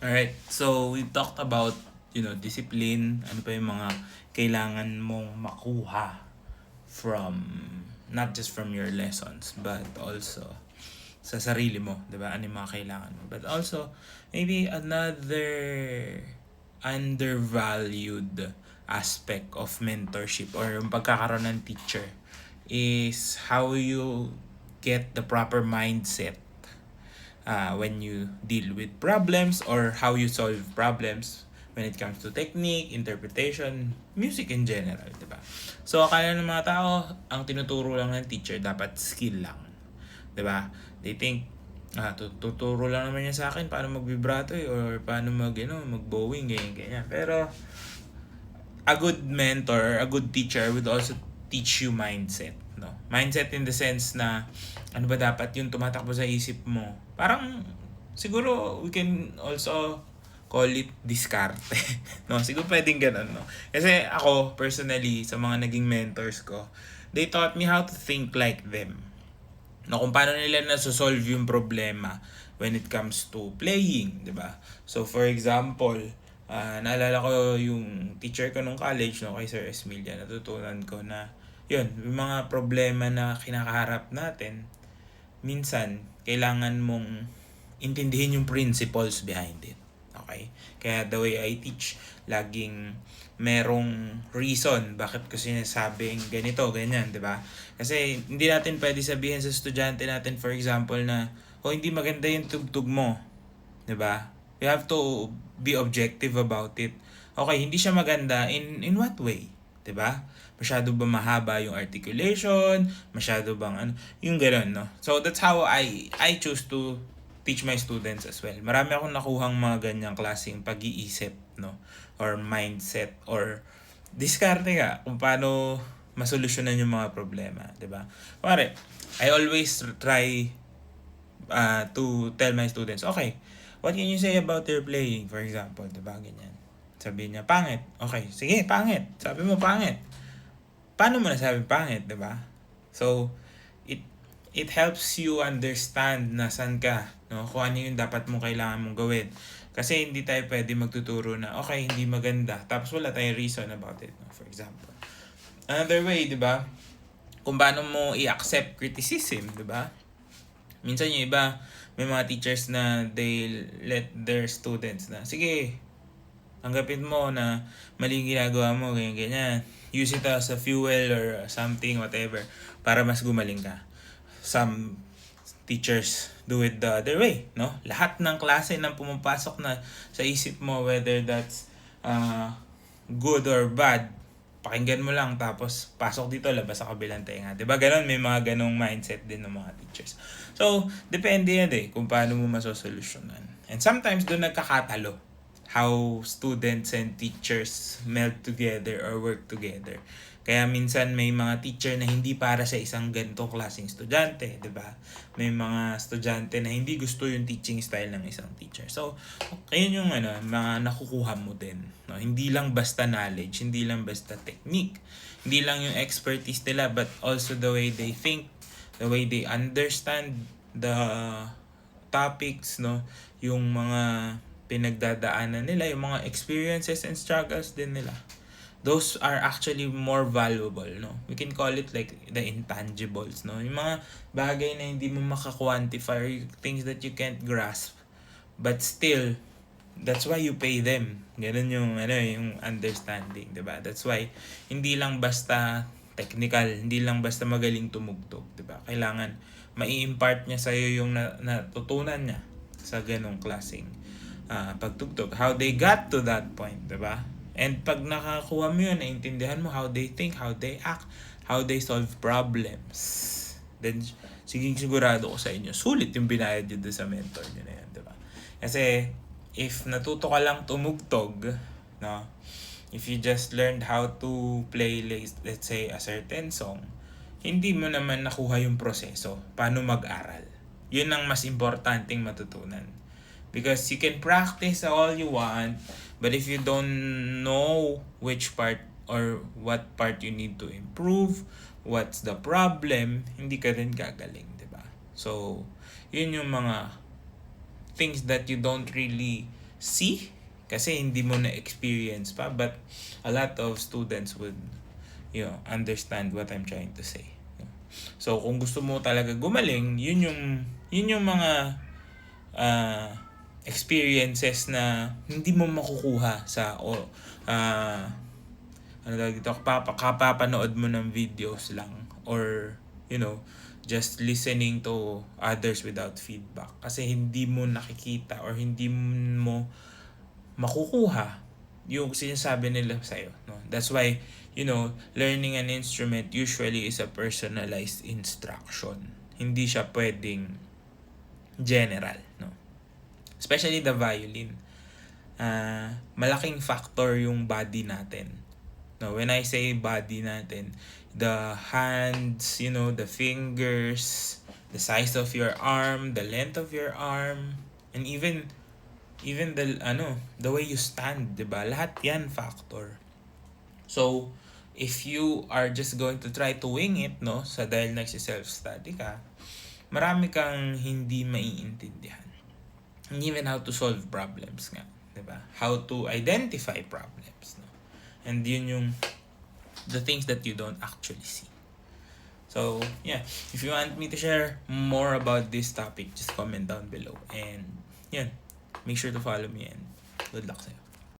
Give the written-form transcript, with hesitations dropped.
Alright, so we talked about, discipline, ano pa yung mga kailangan mong makuha from, not just from your lessons, but also sa sarili mo, di ba? Ano yung mga kailangan mo. But also, maybe another undervalued aspect of mentorship or yung pagkakaroon ng teacher is how you get the proper mindset when you deal with problems or how you solve problems when it comes to technique, interpretation, music in general, di ba? So, akala ng mga tao, ang tinuturo lang ng teacher, dapat skill lang. Di ba? They think, tuturo lang naman niya sa akin paano mag-vibrato or paano mag-bowing, ganyan. Pero, a good mentor, a good teacher would also teach you mindset. No? Mindset in the sense na, ano ba dapat yung tumatakbo sa isip mo. Parang, siguro, we can also call it diskarte. No, siguro pwedeng ganun, no? Kasi ako, personally, sa mga naging mentors ko, they taught me how to think like them. No, kung paano nila nasosolve yung problema when it comes to playing, di ba? So, for example, naalala ko yung teacher ko nung college, no, kay Sir Esmilia, natutunan ko na, yun, yung mga problema na kinakaharap natin, minsan, kailangan mong intindihin yung principles behind it. Okay? Kaya the way I teach, laging merong reason bakit ko sinasabing ganito, ganyan, di ba? Kasi hindi natin pwede sabihin sa estudyante natin, for example, na hindi maganda yung tugtog mo. Di ba? You have to be objective about it. Okay, hindi siya maganda in what way? 'Di ba? Masyado ba mahaba yung articulation? Masyado bang yung gano'n, no? So that's how I choose to teach my students as well. Marami akong nakuhang mga ganyang klaseng pag-iisip, no? Or mindset or diskarte ka kung paano masolusyonan yung mga problema, 'di ba? Pare, I always try to tell my students, okay, what can you say about their playing, for example, diba, ganyan. Sabi niya, pangit. Okay, sige, pangit. Sabi mo, pangit. Paano mo nasabi pangit, diba? So, it helps you understand na saan ka, no? Kung ano yung dapat mong kailangan mong gawin. Kasi hindi tayo pwede magtuturo na, okay, hindi maganda, tapos wala tayong reason about it, no? For example. Another way, diba? Kung paano mo i-accept criticism, diba? Minsan yung iba, may mga teachers na they let their students na, sige, tanggapin mo na mali yung ginagawa mo, ganyan. Use it as a fuel or something, whatever, para mas gumaling ka. Some teachers do it the other way, no? Lahat ng klase nang pumapasok na sa isip mo, whether that's good or bad, pakinggan mo lang tapos pasok dito, labas sa kabilang tenga. 'Di ba? Ganon, may mga ganong mindset din ng mga teachers. So, depende yan kung paano mo masosolusyonan. And sometimes doon nagkakatalo how students and teachers meld together or work together. Kaya minsan may mga teacher na hindi para sa isang ganitong klaseng estudyante, 'di ba? May mga estudyante na hindi gusto yung teaching style ng isang teacher. So, ayun yung mga nakukuha mo din, no? Hindi lang basta knowledge, hindi lang basta technique, hindi lang yung expertise nila, but also the way they think, the way they understand the topics, no? Yung mga pinagdadaanan nila, yung mga experiences and struggles din nila. Those are actually more valuable, no? We can call it like the intangibles, no? Yung mga bagay na hindi mo maka-quantify, things that you can't grasp. But still, that's why you pay them. Ganun yung yung understanding, 'di ba? That's why hindi lang basta technical, hindi lang basta magaling tumugtog, 'di ba? Kailangan mai-impart niya sa iyo yung natutunan niya sa ganung klaseng pagtugtog. How they got to that point, 'di ba? And pag nakakuha mo yun, naintindihan mo how they think, how they act, how they solve problems, then siging sigurado ko sa inyo, sulit yung binayad yun doon sa mentor nyo na yan, di ba? Kasi, if natuto ka lang tumugtog, no? If you just learned how to play, let's say, a certain song, hindi mo naman nakuha yung proseso. Paano mag-aral? Yun ang mas importanteng matutunan. Because you can practice all you want, but if you don't know which part or what part you need to improve, what's the problem, hindi ka rin gagaling, di ba? So, yun yung mga things that you don't really see kasi hindi mo na experience pa, but a lot of students would understand what I'm trying to say. So kung gusto mo talaga gumaling, yun yung mga experiences na hindi mo makukuha sa ano tawag dito, kapapanood mo ng videos lang, or just listening to others without feedback, kasi hindi mo nakikita or hindi mo makukuha yung sinasabi nila sa'yo, no? That's why learning an instrument usually is a personalized instruction. Hindi siya pwedeng general, no? Especially the violin. Malaking factor yung body natin. No, when I say body natin, the hands, the fingers, the size of your arm, the length of your arm, and even the way you stand, 'di ba? Lahat 'yan factor. So, if you are just going to try to wing it, no, sa dahil nagsi-self-study ka, marami kang hindi maiintindihan. And even how to solve problems nga, 'di ba? How to identify problems, no? And yun yung the things that you don't actually see. So, yeah, if you want me to share more about this topic, just comment down below. And, yun, make sure to follow me and good luck sa'yo.